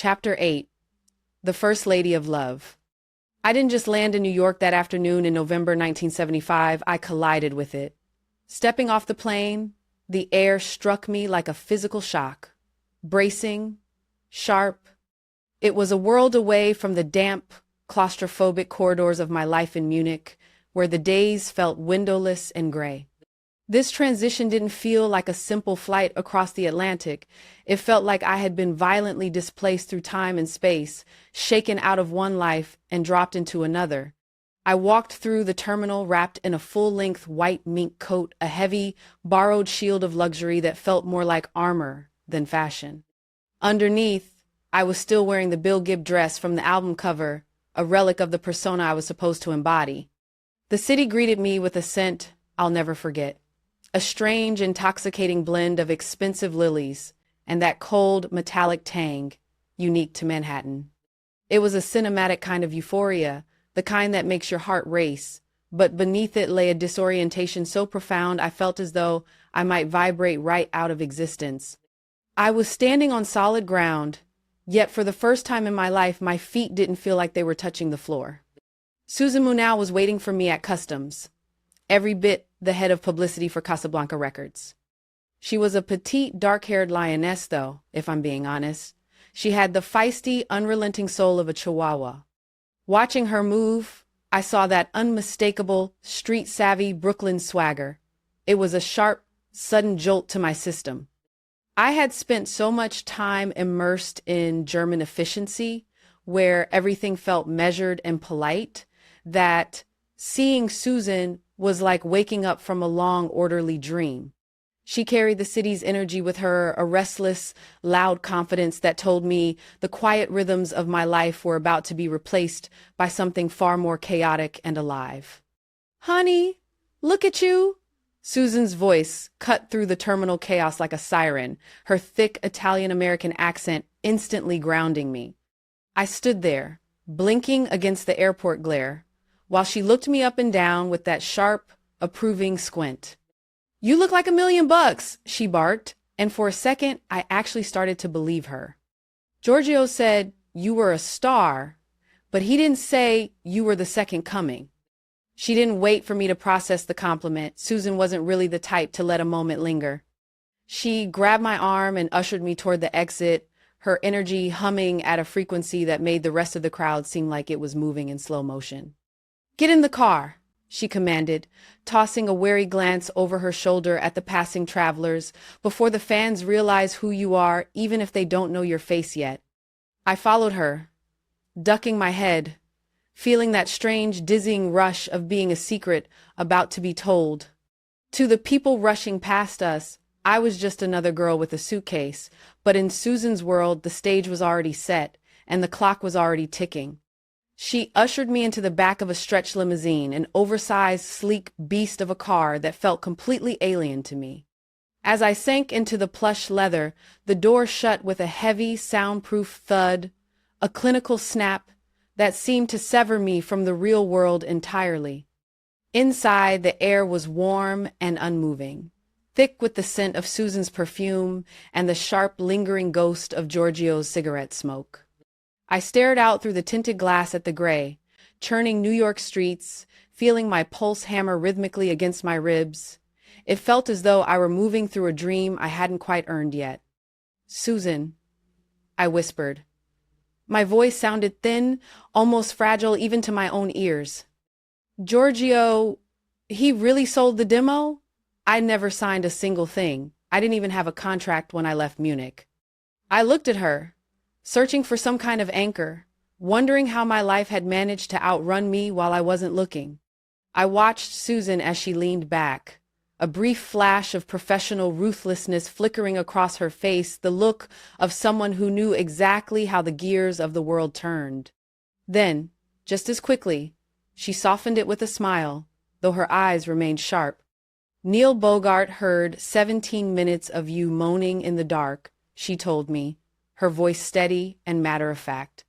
Chapter 8. The First Lady of Love. I didn't just land in New York that afternoon in November 1975, I collided with it. Stepping off the plane, the air struck me like a physical shock. Bracing, sharp. It was a world away from the damp, claustrophobic corridors of my life in Munich, where the days felt windowless and gray. This transition didn't feel like a simple flight across the Atlantic. It felt like I had been violently displaced through time and space, shaken out of one life and dropped into another. I walked through the terminal wrapped in a full-length white mink coat, a heavy, borrowed shield of luxury that felt more like armor than fashion. Underneath, I was still wearing the Bill Gibb dress from the album cover, a relic of the persona I was supposed to embody. The city greeted me with a scent I'll never forget. A strange, intoxicating blend of expensive lilies and that cold, metallic tang, unique to Manhattan. It was a cinematic kind of euphoria, the kind that makes your heart race, but beneath it lay a disorientation so profound I felt as though I might vibrate right out of existence. I was standing on solid ground, yet for the first time in my life, my feet didn't feel like they were touching the floor. Susan Munau was waiting for me at customs, every bit the head of publicity for Casablanca Records. She was a petite, dark-haired lioness, though, if I'm being honest. She had the feisty, unrelenting soul of a chihuahua. Watching her move, I saw that unmistakable, street-savvy Brooklyn swagger. It was a sharp, sudden jolt to my system. I had spent so much time immersed in German efficiency, where everything felt measured and polite, that seeing Susan was like waking up from a long, orderly dream. She carried the city's energy with her, a restless, loud confidence that told me the quiet rhythms of my life were about to be replaced by something far more chaotic and alive. "Honey, look at you!" Susan's voice cut through the terminal chaos like a siren, her thick Italian-American accent instantly grounding me. I stood there, blinking against the airport glare, while she looked me up and down with that sharp, approving squint. "You look like $1,000,000, she barked, and for a second, I actually started to believe her. Giorgio said you were a star, but he didn't say you were the second coming. She didn't wait for me to process the compliment. Susan wasn't really the type to let a moment linger. She grabbed my arm and ushered me toward the exit, her energy humming at a frequency that made the rest of the crowd seem like it was moving in slow motion. "Get in the car," she commanded, tossing a wary glance over her shoulder at the passing travelers, "before the fans realize who you are, even if they don't know your face yet." I followed her, ducking my head, feeling that strange, dizzying rush of being a secret about to be told. To the people rushing past us, I was just another girl with a suitcase, but in Susan's world, the stage was already set, and the clock was already ticking. She ushered me into the back of a stretch limousine, an oversized, sleek beast of a car that felt completely alien to me. As I sank into the plush leather, the door shut with a heavy, soundproof thud, a clinical snap that seemed to sever me from the real world entirely. Inside, the air was warm and unmoving, thick with the scent of Susan's perfume and the sharp, lingering ghost of Giorgio's cigarette smoke. I stared out through the tinted glass at the gray, churning New York streets, feeling my pulse hammer rhythmically against my ribs. It felt as though I were moving through a dream I hadn't quite earned yet. "Susan," I whispered. My voice sounded thin, almost fragile even to my own ears. "Giorgio, he really sold the demo? I never signed a single thing. I didn't even have a contract when I left Munich." I looked at her, searching for some kind of anchor, wondering how my life had managed to outrun me while I wasn't looking. I watched Susan as she leaned back, a brief flash of professional ruthlessness flickering across her face, the look of someone who knew exactly how the gears of the world turned. Then, just as quickly, she softened it with a smile, though her eyes remained sharp. "Neil Bogart heard 17 minutes of you moaning in the dark," she told me, her voice steady and matter-of-fact.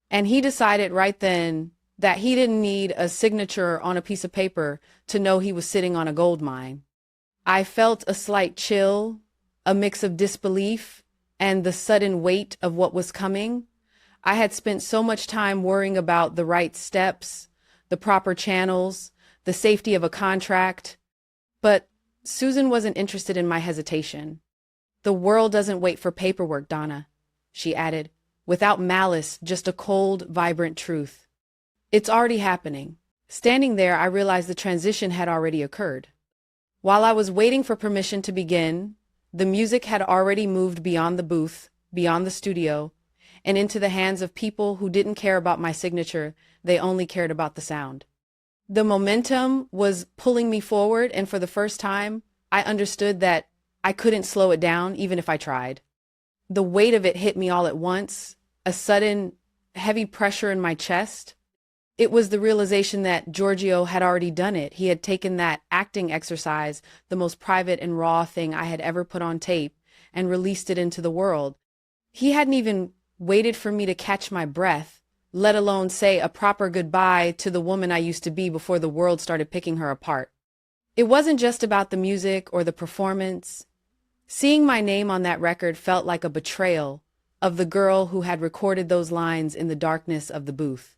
"And he decided right then that he didn't need a signature on a piece of paper to know he was sitting on a gold mine." I felt a slight chill, a mix of disbelief and the sudden weight of what was coming, I had spent so much time worrying about the right steps, the proper channels, the safety of a contract. But Susan wasn't interested in my hesitation. The world doesn't wait for paperwork, Donna, she added, without malice, just a cold, vibrant truth. It's already happening. Standing there, I realized the transition had already occurred. While I was waiting for permission to begin, the music had already moved beyond the booth, beyond the studio, and into the hands of people who didn't care about my signature, they only cared about the sound. The momentum was pulling me forward, and for the first time, I understood that I couldn't slow it down even if I tried. The weight of it hit me all at once, a sudden, heavy pressure in my chest. It was the realization that Giorgio had already done it. He had taken that acting exercise, the most private and raw thing I had ever put on tape, and released it into the world. He hadn't even waited for me to catch my breath, let alone say a proper goodbye to the woman I used to be before the world started picking her apart. It wasn't just about the music or the performance. Seeing my name on that record felt like a betrayal of the girl who had recorded those lines in the darkness of the booth.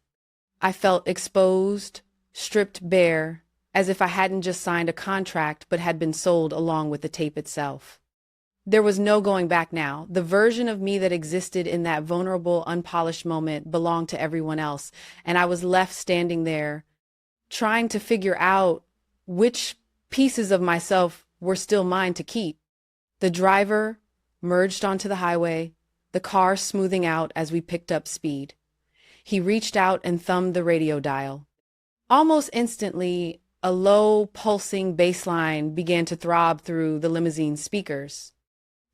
I felt exposed, stripped bare, as if I hadn't just signed a contract but had been sold along with the tape itself. There was no going back now. The version of me that existed in that vulnerable, unpolished moment belonged to everyone else, and I was left standing there, trying to figure out which pieces of myself were still mine to keep. The driver merged onto the highway, the car smoothing out as we picked up speed. He reached out and thumbed the radio dial. Almost instantly, a low, pulsing bass line began to throb through the limousine's speakers.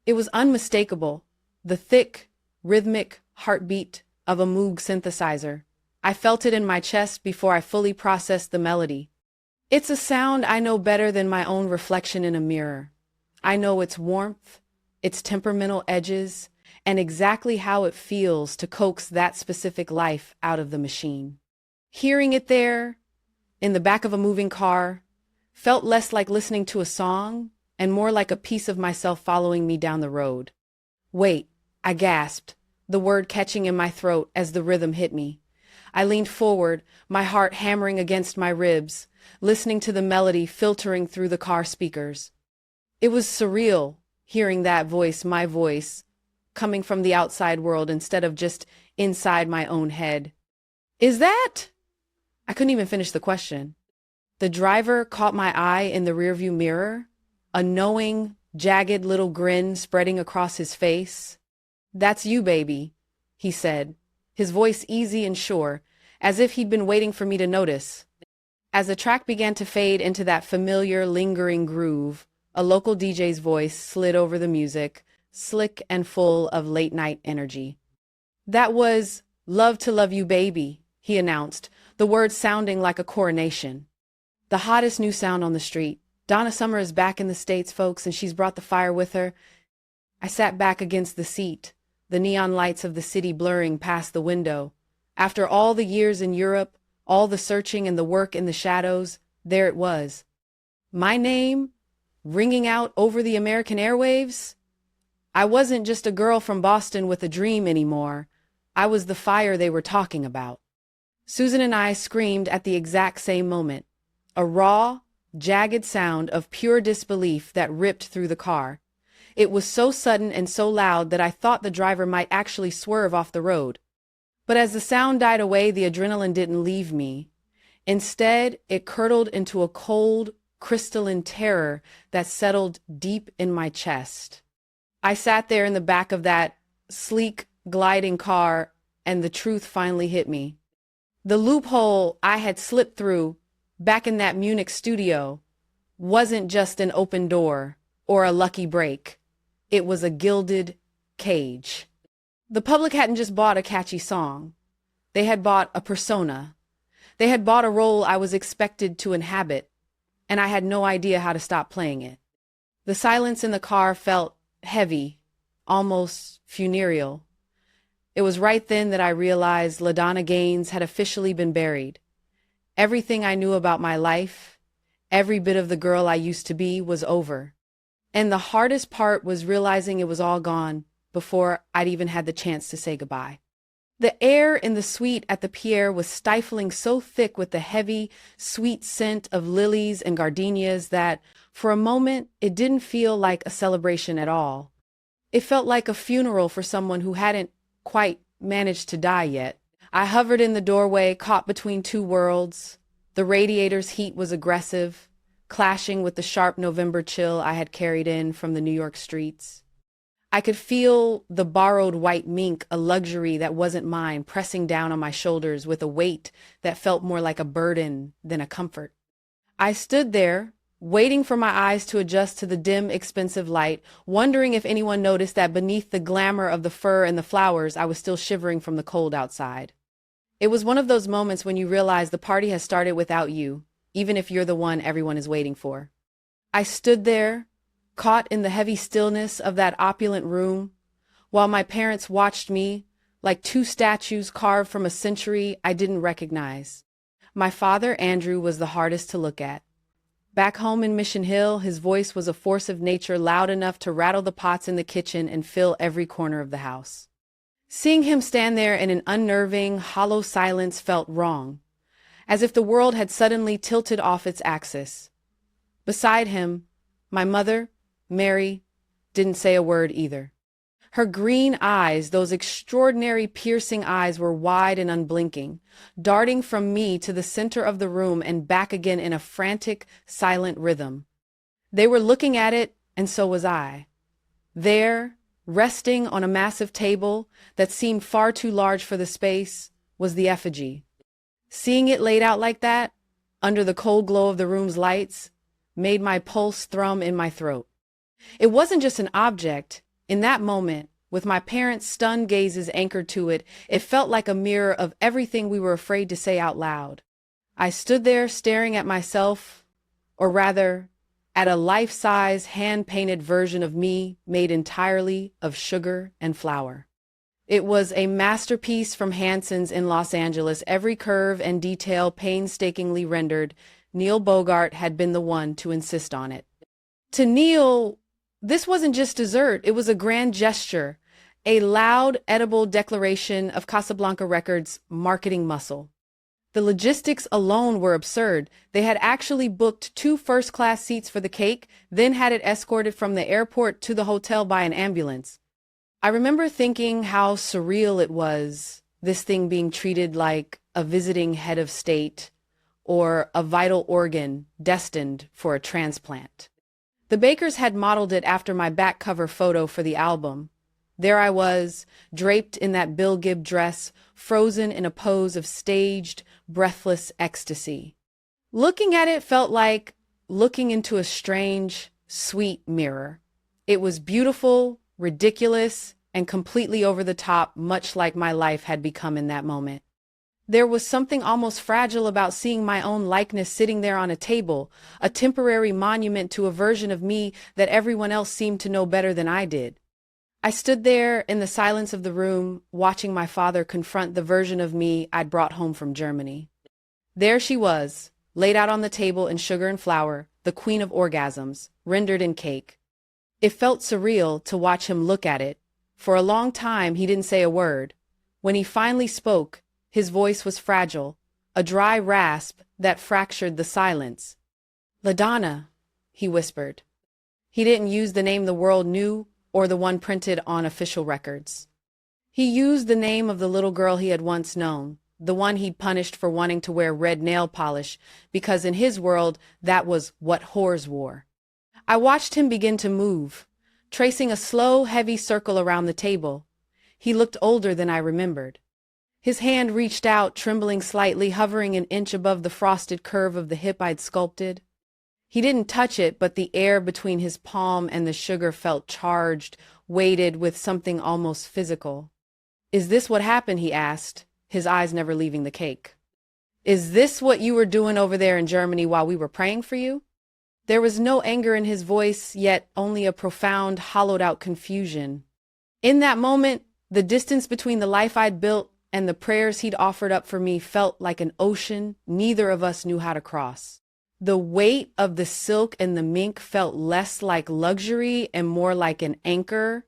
It was unmistakable, the thick, rhythmic heartbeat of a Moog synthesizer. I felt it in my chest before I fully processed the melody. It's a sound I know better than my own reflection in a mirror. I know its warmth, its temperamental edges, and exactly how it feels to coax that specific life out of the machine. Hearing it there, in the back of a moving car, felt less like listening to a song and more like a piece of myself following me down the road. Wait, I gasped, the word catching in my throat as the rhythm hit me. I leaned forward, my heart hammering against my ribs, listening to the melody filtering through the car speakers. It was surreal, hearing that voice, my voice, coming from the outside world instead of just inside my own head. Is that? I couldn't even finish the question. The driver caught my eye in the rearview mirror, a knowing, jagged little grin spreading across his face. That's you, baby, he said, his voice easy and sure, as if he'd been waiting for me to notice. As the track began to fade into that familiar, lingering groove, a local DJ's voice slid over the music, slick and full of late-night energy. That was Love to Love You, Baby, he announced, the words sounding like a coronation. The hottest new sound on the street. Donna Summer is back in the States, folks, and she's brought the fire with her. I sat back against the seat, the neon lights of the city blurring past the window. After all the years in Europe, all the searching and the work in the shadows, there it was. My name, ringing out over the American airwaves. I wasn't just a girl from Boston with a dream anymore. I was the fire they were talking about. Susan and I screamed at the exact same moment. A raw, jagged sound of pure disbelief that ripped through the car. It was so sudden and so loud that I thought the driver might actually swerve off the road. But as the sound died away, the adrenaline didn't leave me. Instead, it curdled into a cold, crystalline terror that settled deep in my chest. I sat there in the back of that sleek, gliding car, and the truth finally hit me. The loophole I had slipped through back in that Munich studio wasn't just an open door or a lucky break. It was a gilded cage. The public hadn't just bought a catchy song. They had bought a persona. They had bought a role I was expected to inhabit, and I had no idea how to stop playing it. The silence in the car felt heavy, almost funereal. It was right then that I realized LaDonna Gaines had officially been buried. Everything I knew about my life, every bit of the girl I used to be, was over. And the hardest part was realizing it was all gone before I'd even had the chance to say goodbye. The air in the suite at the pier was stifling so thick with the heavy, sweet scent of lilies and gardenias that, for a moment, it didn't feel like a celebration at all. It felt like a funeral for someone who hadn't quite managed to die yet. I hovered in the doorway, caught between two worlds. The radiator's heat was aggressive, clashing with the sharp November chill I had carried in from the New York streets. I could feel the borrowed white mink, a luxury that wasn't mine, pressing down on my shoulders with a weight that felt more like a burden than a comfort. I stood there, waiting for my eyes to adjust to the dim, expensive light, wondering if anyone noticed that beneath the glamour of the fur and the flowers, I was still shivering from the cold outside. It was one of those moments when you realize the party has started without you, even if you're the one everyone is waiting for. I stood there, caught in the heavy stillness of that opulent room, while my parents watched me like two statues carved from a century I didn't recognize. My father, Andrew, was the hardest to look at. Back home in Mission Hill, his voice was a force of nature loud enough to rattle the pots in the kitchen and fill every corner of the house. Seeing him stand there in an unnerving, hollow silence felt wrong, as if the world had suddenly tilted off its axis. Beside him, my mother, Mary, didn't say a word either. Her green eyes, those extraordinary piercing eyes, were wide and unblinking, darting from me to the center of the room and back again in a frantic, silent rhythm. They were looking at it, and so was I. There, resting on a massive table that seemed far too large for the space, was the effigy. Seeing it laid out like that, under the cold glow of the room's lights, made my pulse thrum in my throat. It wasn't just an object. In that moment, with my parents' stunned gazes anchored to it, it felt like a mirror of everything we were afraid to say out loud. I stood there staring at myself, or rather, at a life-size, hand-painted version of me made entirely of sugar and flour. It was a masterpiece from Hanson's in Los Angeles, every curve and detail painstakingly rendered. Neil Bogart had been the one to insist on it. To Neil, this wasn't just dessert, it was a grand gesture, a loud, edible declaration of Casablanca Records' marketing muscle. The logistics alone were absurd. They had actually booked 2 first-class seats for the cake, then had it escorted from the airport to the hotel by an ambulance. I remember thinking how surreal it was, this thing being treated like a visiting head of state or a vital organ destined for a transplant. The bakers had modeled it after my back cover photo for the album. There I was, draped in that Bill Gibb dress, frozen in a pose of staged, breathless ecstasy. Looking at it felt like looking into a strange, sweet mirror. It was beautiful, ridiculous, and completely over the top, much like my life had become in that moment. There was something almost fragile about seeing my own likeness sitting there on a table, a temporary monument to a version of me that everyone else seemed to know better than I did. I stood there in the silence of the room, watching my father confront the version of me I'd brought home from Germany. There she was, laid out on the table in sugar and flour, the queen of orgasms, rendered in cake. It felt surreal to watch him look at it. For a long time, he didn't say a word. When he finally spoke, his voice was fragile, a dry rasp that fractured the silence. "LaDonna," he whispered. He didn't use the name the world knew or the one printed on official records. He used the name of the little girl he had once known, the one he'd punished for wanting to wear red nail polish, because in his world, that was what whores wore. I watched him begin to move, tracing a slow, heavy circle around the table. He looked older than I remembered. His hand reached out, trembling slightly, hovering an inch above the frosted curve of the hip I'd sculpted. He didn't touch it, but the air between his palm and the sugar felt charged, weighted with something almost physical. "Is this what happened?" he asked, his eyes never leaving the cake. "Is this what you were doing over there in Germany while we were praying for you?" There was no anger in his voice, yet only a profound, hollowed-out confusion. In that moment, the distance between the life I'd built and the prayers he'd offered up for me felt like an ocean neither of us knew how to cross. The weight of the silk and the mink felt less like luxury and more like an anchor.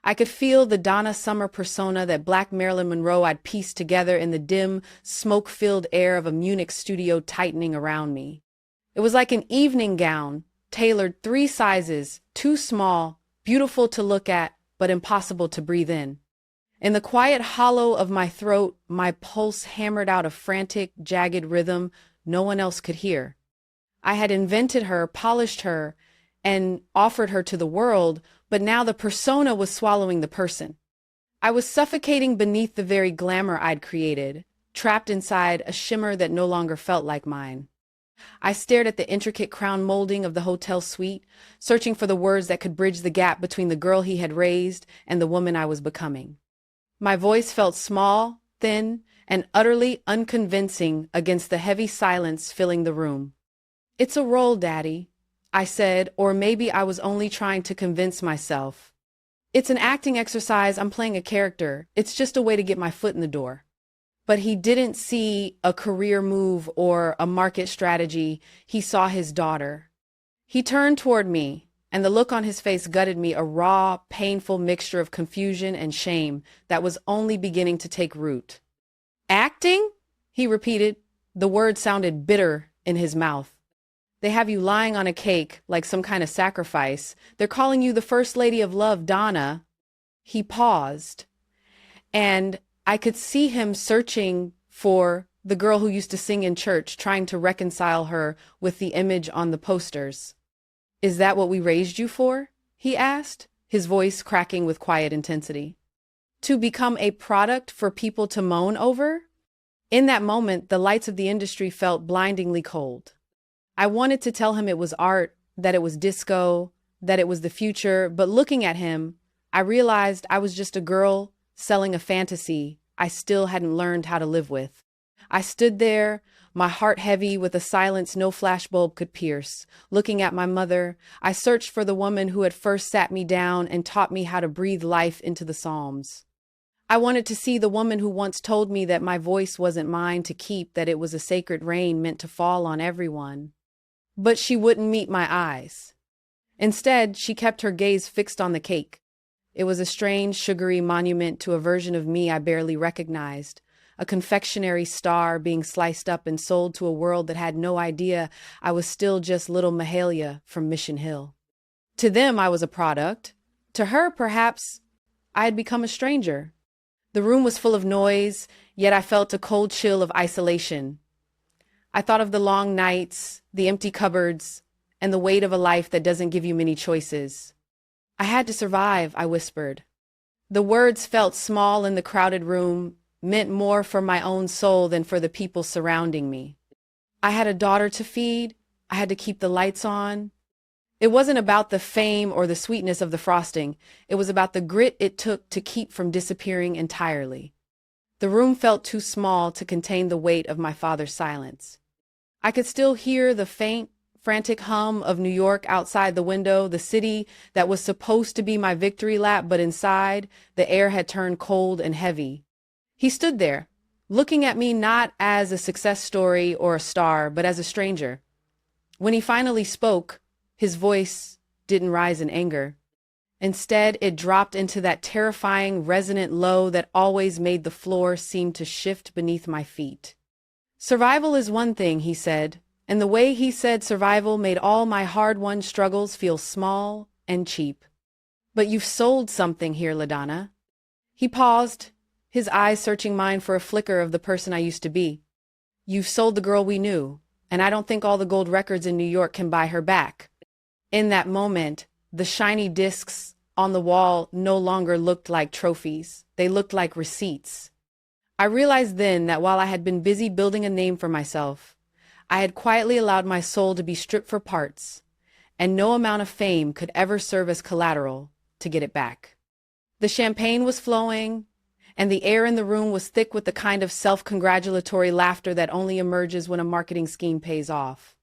I could feel the Donna Summer persona, that Black Marilyn Monroe I'd pieced together in the dim, smoke-filled air of a Munich studio tightening around me. It was like an evening gown, tailored 3 sizes, too small, beautiful to look at, but impossible to breathe in. In the quiet hollow of my throat, my pulse hammered out a frantic, jagged rhythm no one else could hear. I had invented her, polished her, and offered her to the world, but now the persona was swallowing the person. I was suffocating beneath the very glamour I'd created, trapped inside a shimmer that no longer felt like mine. I stared at the intricate crown molding of the hotel suite, searching for the words that could bridge the gap between the girl he had raised and the woman I was becoming. My voice felt small, thin, and utterly unconvincing against the heavy silence filling the room. "It's a role, Daddy," I said, or maybe I was only trying to convince myself. "It's an acting exercise. I'm playing a character. It's just a way to get my foot in the door." But he didn't see a career move or a market strategy. He saw his daughter. He turned toward me, and the look on his face gutted me, a raw, painful mixture of confusion and shame that was only beginning to take root. "Acting?" he repeated. The word sounded bitter in his mouth. "They have you lying on a cake like some kind of sacrifice. They're calling you the First Lady of Love, Donna." He paused, and I could see him searching for the girl who used to sing in church, trying to reconcile her with the image on the posters. "Is that what we raised you for?" he asked, his voice cracking with quiet intensity. "To become a product for people to moan over?" In that moment, the lights of the industry felt blindingly cold. I wanted to tell him it was art, that it was disco, that it was the future, but looking at him, I realized I was just a girl selling a fantasy I still hadn't learned how to live with. I stood there, my heart heavy with a silence no flashbulb could pierce. Looking at my mother, I searched for the woman who had first sat me down and taught me how to breathe life into the Psalms. I wanted to see the woman who once told me that my voice wasn't mine to keep, that it was a sacred rain meant to fall on everyone. But she wouldn't meet my eyes. Instead, she kept her gaze fixed on the cake. It was a strange, sugary monument to a version of me I barely recognized, a confectionery star being sliced up and sold to a world that had no idea I was still just little Mahalia from Mission Hill. To them, I was a product. To her, perhaps, I had become a stranger. The room was full of noise, yet I felt a cold chill of isolation. I thought of the long nights, the empty cupboards, and the weight of a life that doesn't give you many choices. "I had to survive," I whispered. The words felt small in the crowded room, meant more for my own soul than for the people surrounding me. I had a daughter to feed. I had to keep the lights on. It wasn't about the fame or the sweetness of the frosting. It was about the grit it took to keep from disappearing entirely. The room felt too small to contain the weight of my father's silence. I could still hear the faint, frantic hum of New York outside the window, the city that was supposed to be my victory lap, but inside, the air had turned cold and heavy. He stood there, looking at me not as a success story or a star, but as a stranger. When he finally spoke, his voice didn't rise in anger. Instead, it dropped into that terrifying, resonant low that always made the floor seem to shift beneath my feet. "Survival is one thing," he said, and the way he said survival made all my hard-won struggles feel small and cheap. "But you've sold something here, LaDonna." He paused, his eyes searching mine for a flicker of the person I used to be. "You've sold the girl we knew, and I don't think all the gold records in New York can buy her back." In that moment, the shiny discs on the wall no longer looked like trophies. They looked like receipts. I realized then that while I had been busy building a name for myself, I had quietly allowed my soul to be stripped for parts, and no amount of fame could ever serve as collateral to get it back. The champagne was flowing, and the air in the room was thick with the kind of self-congratulatory laughter that only emerges when a marketing scheme pays off.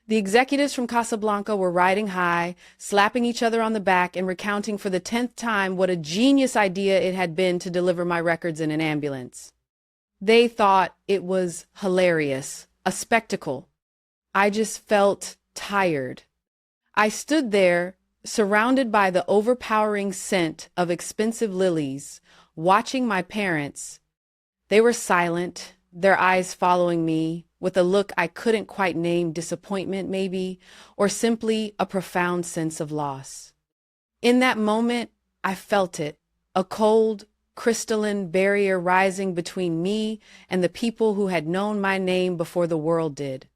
The executives from Casablanca were riding high, slapping each other on the back and recounting for the 10th time what a genius idea it had been to deliver my records in an ambulance. They thought it was hilarious, a spectacle. I just felt tired. I stood there, Surrounded by the overpowering scent of expensive lilies, watching my parents, they were silent, their eyes following me, with a look I couldn't quite name, disappointment maybe, or simply a profound sense of loss. In that moment, I felt it, a cold, crystalline barrier rising between me and the people who had known my name before the world did.